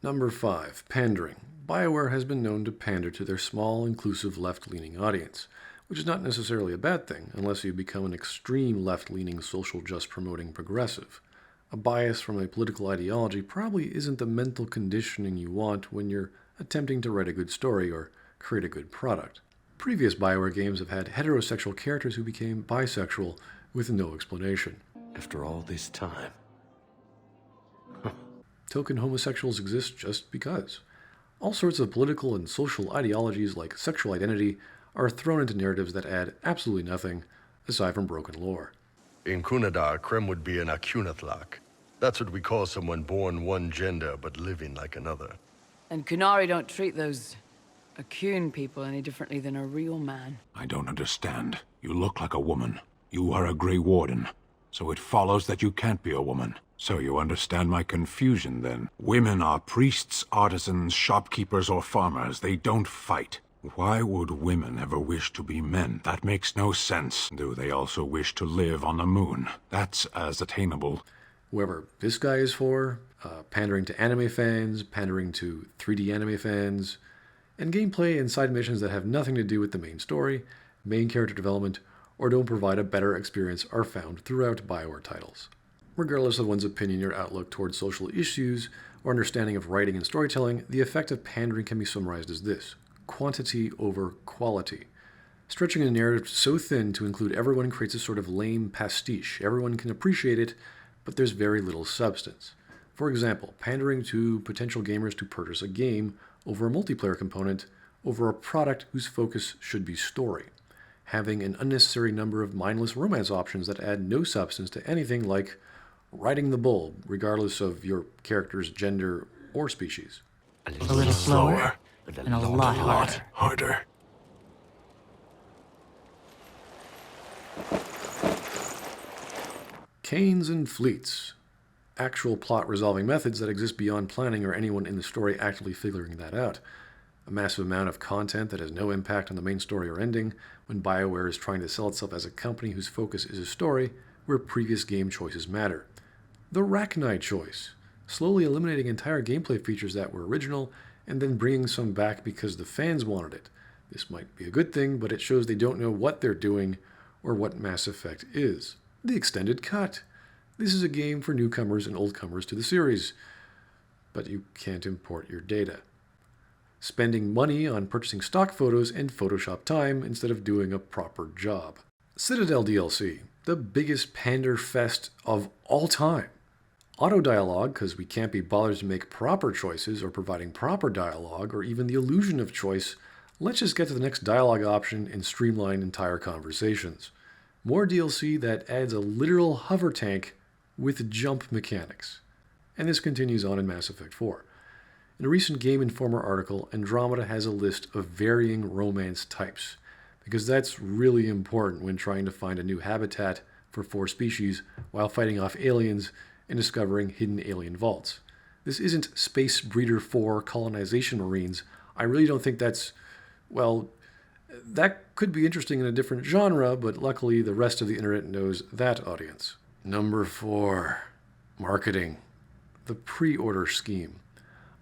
Number 5. Pandering. Bioware has been known to pander to their small, inclusive, left-leaning audience, which is not necessarily a bad thing unless you become an extreme left-leaning, social just-promoting progressive. A bias from a political ideology probably isn't the mental conditioning you want when you're attempting to write a good story or create a good product. Previous Bioware games have had heterosexual characters who became bisexual with no explanation. After all this time. Token homosexuals exist just because. All sorts of political and social ideologies like sexual identity are thrown into narratives that add absolutely nothing aside from broken lore. In Kunadar, Krem would be an Akunatlak. That's what we call someone born one gender but living like another. And Kunari don't treat those Akun people any differently than a real man. I don't understand. You look like a woman. You are a Grey Warden. So it follows that you can't be a woman. So you understand my confusion, then. Women are priests, artisans, shopkeepers, or farmers. They don't fight. Why would women ever wish to be men? That makes no sense. Do they also wish to live on the moon? That's as attainable. Whoever this guy is for, pandering to anime fans, pandering to 3D anime fans, and gameplay and side missions that have nothing to do with the main story, main character development, or don't provide a better experience are found throughout Bioware titles. Regardless of one's opinion or outlook towards social issues or understanding of writing and storytelling, the effect of pandering can be summarized as this: quantity over quality. Stretching a narrative so thin to include everyone creates a sort of lame pastiche. Everyone can appreciate it, but there's very little substance. For example, pandering to potential gamers to purchase a game over a multiplayer component over a product whose focus should be story. Having an unnecessary number of mindless romance options that add no substance to anything like riding the bull, regardless of your character's gender or species. A little slower, and a lot harder. Canes and fleets. Actual plot-resolving methods that exist beyond planning or anyone in the story actively figuring that out. A massive amount of content that has no impact on the main story or ending when Bioware is trying to sell itself as a company whose focus is a story where previous game choices matter. The Rachni choice. Slowly eliminating entire gameplay features that were original and then bringing some back because the fans wanted it. This might be a good thing, but it shows they don't know what they're doing or what Mass Effect is. The Extended Cut. This is a game for newcomers and oldcomers to the series, but you can't import your data. Spending money on purchasing stock photos and Photoshop time instead of doing a proper job. Citadel DLC, the biggest pander fest of all time. Auto dialogue, because we can't be bothered to make proper choices or providing proper dialogue or even the illusion of choice. Let's just get to the next dialogue option and streamline entire conversations. More DLC that adds a literal hover tank with jump mechanics. And this continues on in Mass Effect 4. In a recent Game Informer article, Andromeda has a list of varying romance types, because that's really important when trying to find a new habitat for 4 species while fighting off aliens and discovering hidden alien vaults. This isn't Space Breeder 4 colonization marines. I really don't think that's, well, that could be interesting in a different genre, but luckily the rest of the internet knows that audience. Number 4, marketing. The pre-order scheme.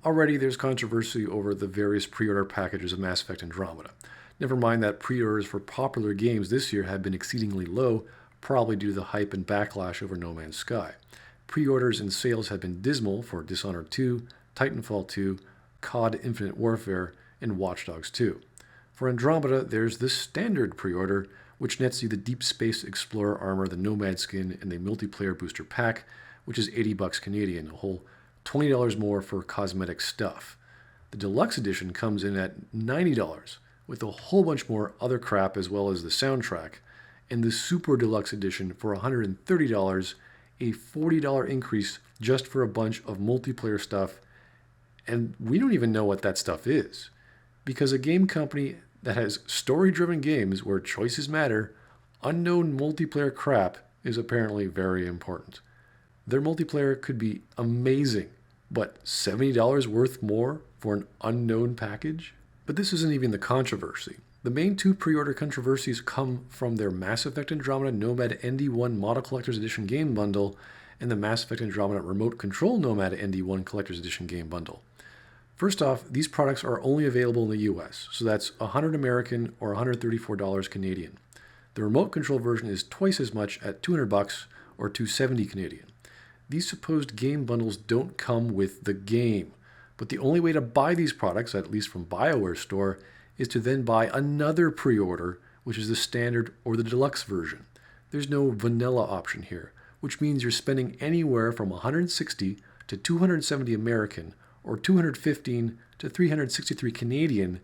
Already there's controversy over the various pre-order packages of Mass Effect Andromeda. Never mind that pre-orders for popular games this year have been exceedingly low, probably due to the hype and backlash over No Man's Sky. Pre-orders and sales have been dismal for Dishonored 2, Titanfall 2, COD Infinite Warfare, and Watch Dogs 2. For Andromeda, there's the standard pre-order, which nets you the Deep Space Explorer armor, the Nomad skin, and the multiplayer booster pack, which is $80 Canadian, a whole $20 more for cosmetic stuff. The Deluxe Edition comes in at $90, with a whole bunch more other crap as well as the soundtrack, and the Super Deluxe Edition for $130, a $40 increase just for a bunch of multiplayer stuff, and we don't even know what that stuff is. Because a game company that has story-driven games where choices matter, unknown multiplayer crap is apparently very important. Their multiplayer could be amazing, but $70 worth more for an unknown package? But this isn't even the controversy. The main 2 pre-order controversies come from their Mass Effect Andromeda Nomad ND1 Model Collector's Edition game bundle and the Mass Effect Andromeda Remote Control Nomad ND1 Collector's Edition game bundle. First off, these products are only available in the US, so that's $100 American or $134 Canadian. The remote control version is twice as much at $200 or $270 Canadian. These supposed game bundles don't come with the game, but the only way to buy these products, at least from Bioware's store, is to then buy another pre-order, which is the standard or the deluxe version. There's no vanilla option here, which means you're spending anywhere from $160 to $270 American or $215 to $363 Canadian,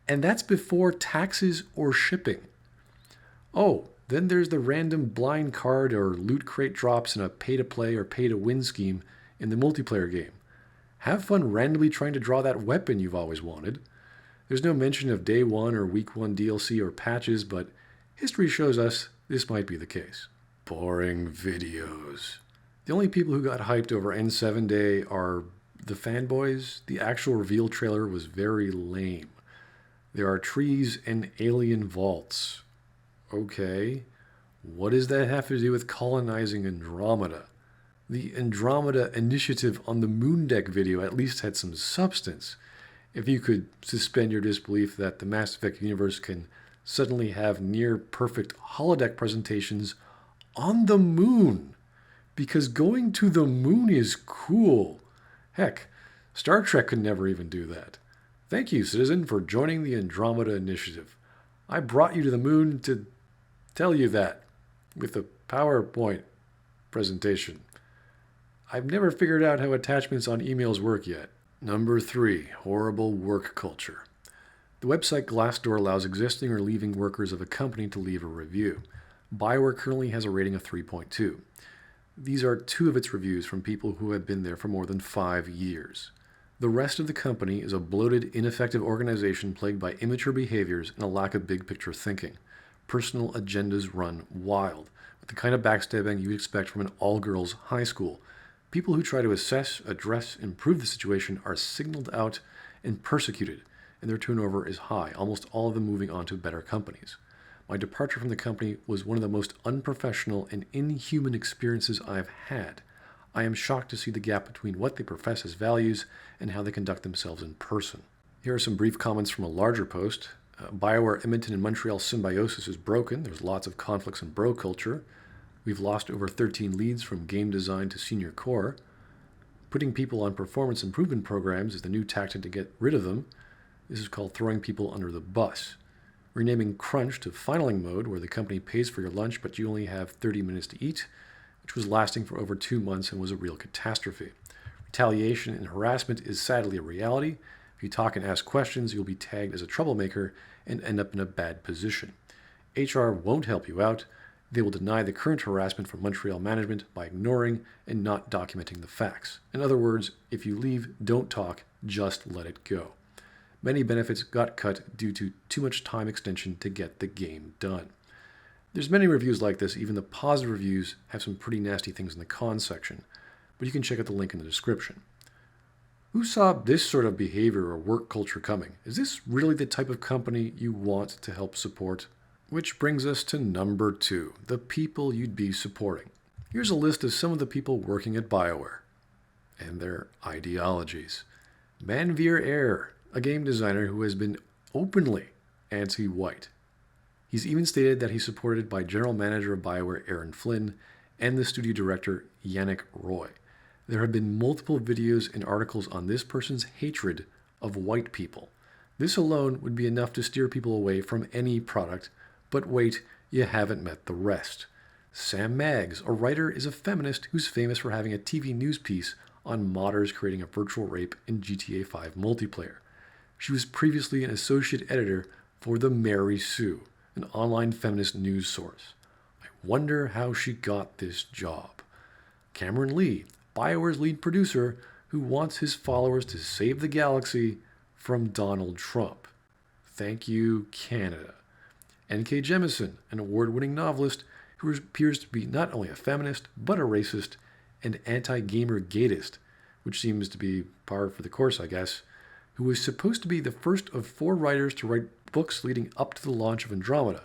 and that's before taxes or shipping. Oh, then there's the random blind card or loot crate drops in a pay-to-play or pay-to-win scheme in the multiplayer game. Have fun randomly trying to draw that weapon you've always wanted. There's no mention of day one or week one DLC or patches, but history shows us this might be the case. Boring videos. The only people who got hyped over N7 Day are the fanboys. The actual reveal trailer was very lame. There are trees and alien vaults. Okay, what does that have to do with colonizing Andromeda? The Andromeda initiative on the Moon Deck video at least had some substance. If you could suspend your disbelief that the Mass Effect universe can suddenly have near-perfect holodeck presentations on the moon. Because going to the moon is cool. Heck, Star Trek could never even do that. Thank you, citizen, for joining the Andromeda initiative. I brought you to the moon to tell you that with a PowerPoint presentation. I've never figured out how attachments on emails work yet. Number 3, horrible work culture. The website Glassdoor allows existing or leaving workers of a company to leave a review. Bioware currently has a rating of 3.2. These are 2 of its reviews from people who have been there for more than 5 years. The rest of the company is a bloated, ineffective organization plagued by immature behaviors and a lack of big-picture thinking. Personal agendas run wild, with the kind of backstabbing you'd expect from an all-girls high school. People who try to assess, address, improve the situation are signaled out and persecuted, and their turnover is high, almost all of them moving on to better companies. My departure from the company was one of the most unprofessional and inhuman experiences I've had. I am shocked to see the gap between what they profess as values and how they conduct themselves in person. Here are some brief comments from a larger post. Bioware Edmonton and Montreal symbiosis is broken. There's lots of conflicts and bro culture. We've lost over 13 leads from game design to senior core. Putting people on performance improvement programs is the new tactic to get rid of them. This is called throwing people under the bus. Renaming crunch to finaling mode, where the company pays for your lunch but you only have 30 minutes to eat, which was lasting for over 2 months and was a real catastrophe. Retaliation and harassment is sadly a reality. If you talk and ask questions, you'll be tagged as a troublemaker and end up in a bad position. HR won't help you out. They will deny the current harassment from Montreal management by ignoring and not documenting the facts. In other words, if you leave, don't talk, just let it go. Many benefits got cut due to too much time extension to get the game done. There's many reviews like this. Even the positive reviews have some pretty nasty things in the cons section, but you can check out the link in the description. Who saw this sort of behavior or work culture coming? Is this really the type of company you want to help support? Which brings us to number 2, the people you'd be supporting. Here's a list of some of the people working at Bioware and their ideologies. Manveer Air, a game designer who has been openly anti-white. He's even stated that he's supported by General Manager of Bioware Aaron Flynn and the studio director Yannick Roy. There have been multiple videos and articles on this person's hatred of white people. This alone would be enough to steer people away from any product, but wait, you haven't met the rest. Sam Maggs, a writer, is a feminist who's famous for having a TV news piece on modders creating a virtual rape in GTA 5 multiplayer. She was previously an associate editor for The Mary Sue, an online feminist news source. I wonder how she got this job. Cameron Lee, Bioware's lead producer, who wants his followers to save the galaxy from Donald Trump. Thank you, Canada. N.K. Jemisin, an award-winning novelist who appears to be not only a feminist, but a racist and anti-gamer gatist, which seems to be par for the course, I guess, who was supposed to be the first of 4 writers to write books leading up to the launch of Andromeda.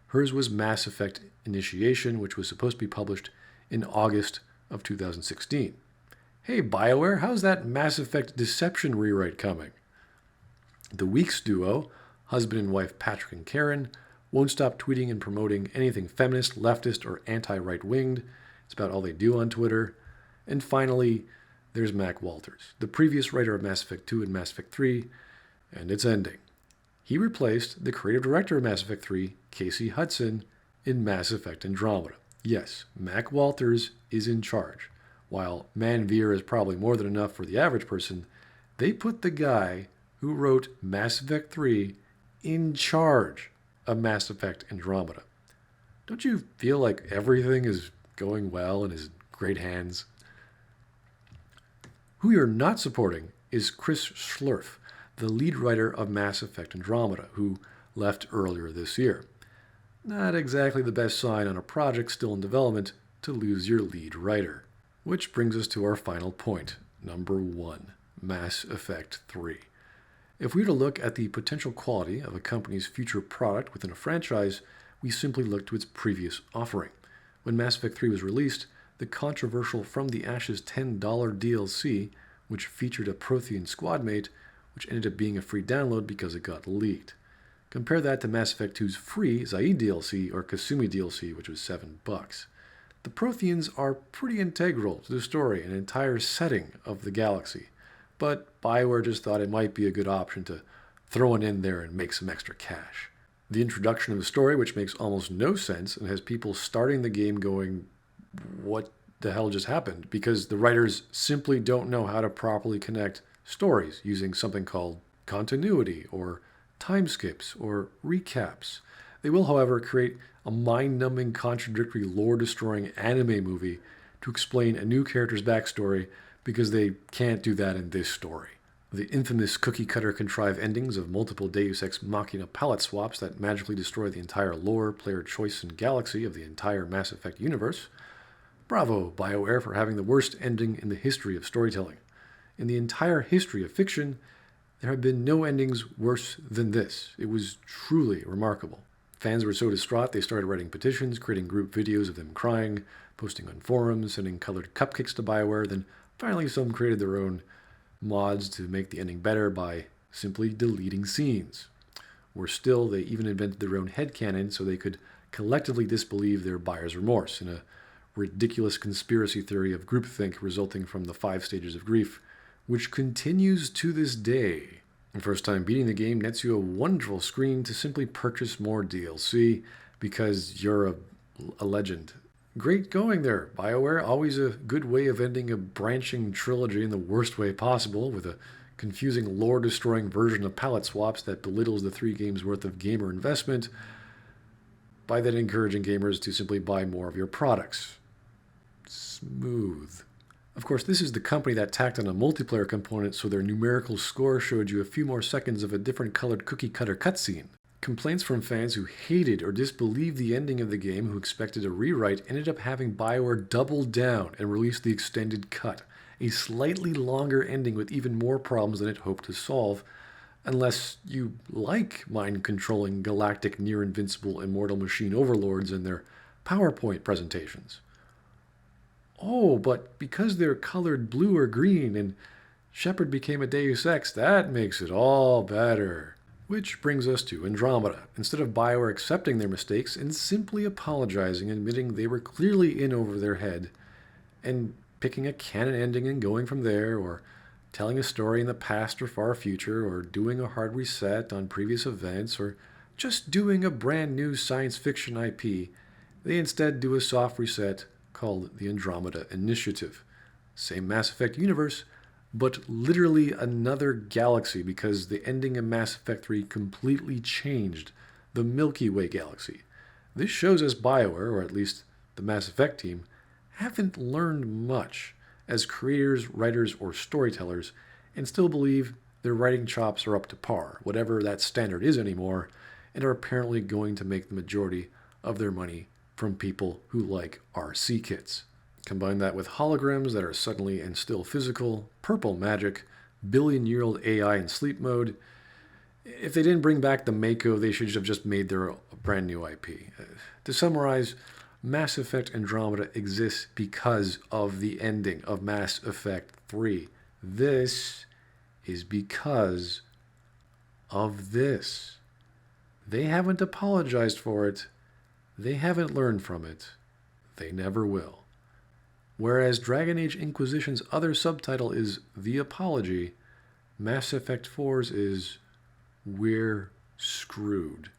Hers was Mass Effect Initiation, which was supposed to be published in August of 2016. Hey Bioware, how's that Mass Effect Deception rewrite coming? The Weeks duo, husband and wife Patrick and Karen, won't stop tweeting and promoting anything feminist, leftist, or anti-right-winged. It's about all they do on Twitter. And finally, there's Mac Walters, the previous writer of Mass Effect 2 and Mass Effect 3, and its ending. He replaced the creative director of Mass Effect 3, Casey Hudson, in Mass Effect Andromeda. Yes, Mac Walters is in charge. While Manveer is probably more than enough for the average person, they put the guy who wrote Mass Effect 3 in charge of Mass Effect Andromeda. Don't you feel like everything is going well in his great hands? Who you're not supporting is Chris Schlurf, the lead writer of Mass Effect Andromeda, who left earlier this year. Not exactly the best sign on a project still in development to lose your lead writer. Which brings us to our final point, number 1, Mass Effect 3. If we were to look at the potential quality of a company's future product within a franchise, we simply look to its previous offering. When Mass Effect 3 was released, the controversial From the Ashes $10 DLC, which featured a Prothean squad mate, which ended up being a free download because it got leaked. Compare that to Mass Effect 2's free Zaid DLC or Kasumi DLC, which was $7. The Protheans are pretty integral to the story and entire setting of the galaxy, but Bioware just thought it might be a good option to throw one in there and make some extra cash. The introduction of the story, which makes almost no sense and has people starting the game going, what the hell just happened? Because the writers simply don't know how to properly connect stories using something called continuity or time skips or recaps. They will, however, create a mind-numbing, contradictory, lore-destroying anime movie to explain a new character's backstory because they can't do that in this story. The infamous cookie-cutter contrived endings of multiple Deus Ex Machina palette swaps that magically destroy the entire lore, player choice, and galaxy of the entire Mass Effect universe. Bravo, Bioware, for having the worst ending in the history of storytelling. In the entire history of fiction, there have been no endings worse than this. It was truly remarkable. Fans were so distraught they started writing petitions, creating group videos of them crying, posting on forums, sending colored cupcakes to Bioware. Then finally some created their own mods to make the ending better by simply deleting scenes. Worse still, they even invented their own headcanon so they could collectively disbelieve their buyer's remorse in a ridiculous conspiracy theory of groupthink resulting from the 5 stages of grief, which continues to this day. The first time beating the game nets you a wonderful screen to simply purchase more DLC because you're a legend. Great going there, Bioware. Always a good way of ending a branching trilogy in the worst way possible, with a confusing lore-destroying version of palette swaps that belittles the 3 games worth of gamer investment, by then encouraging gamers to simply buy more of your products. Smooth. Of course, this is the company that tacked on a multiplayer component so their numerical score showed you a few more seconds of a different colored cookie-cutter cutscene. Complaints from fans who hated or disbelieved the ending of the game, who expected a rewrite, ended up having Bioware double down and release the extended cut, a slightly longer ending with even more problems than it hoped to solve, unless you like mind-controlling galactic near-invincible immortal machine overlords and their PowerPoint presentations. Oh, but because they're colored blue or green and Shepard became a Deus Ex, that makes it all better. Which brings us to Andromeda. Instead of Bioware accepting their mistakes and simply apologizing, admitting they were clearly in over their head, and picking a canon ending and going from there, or telling a story in the past or far future, or doing a hard reset on previous events, or just doing a brand new science fiction IP, they instead do a soft reset called the Andromeda Initiative. Same Mass Effect universe, but literally another galaxy, because the ending of Mass Effect 3 completely changed the Milky Way galaxy. This shows us Bioware, or at least the Mass Effect team, haven't learned much as creators, writers, or storytellers, and still believe their writing chops are up to par, whatever that standard is anymore, and are apparently going to make the majority of their money from people who like RC kits. Combine that with holograms that are suddenly and still physical, purple magic, billion-year-old AI in sleep mode. If they didn't bring back the Mako, they should have just made their brand new IP. To summarize, Mass Effect Andromeda exists because of the ending of Mass Effect 3. This is because of this. They haven't apologized for it. They haven't learned from it. They never will. Whereas Dragon Age Inquisition's other subtitle is The Apology, Mass Effect 4's is We're Screwed.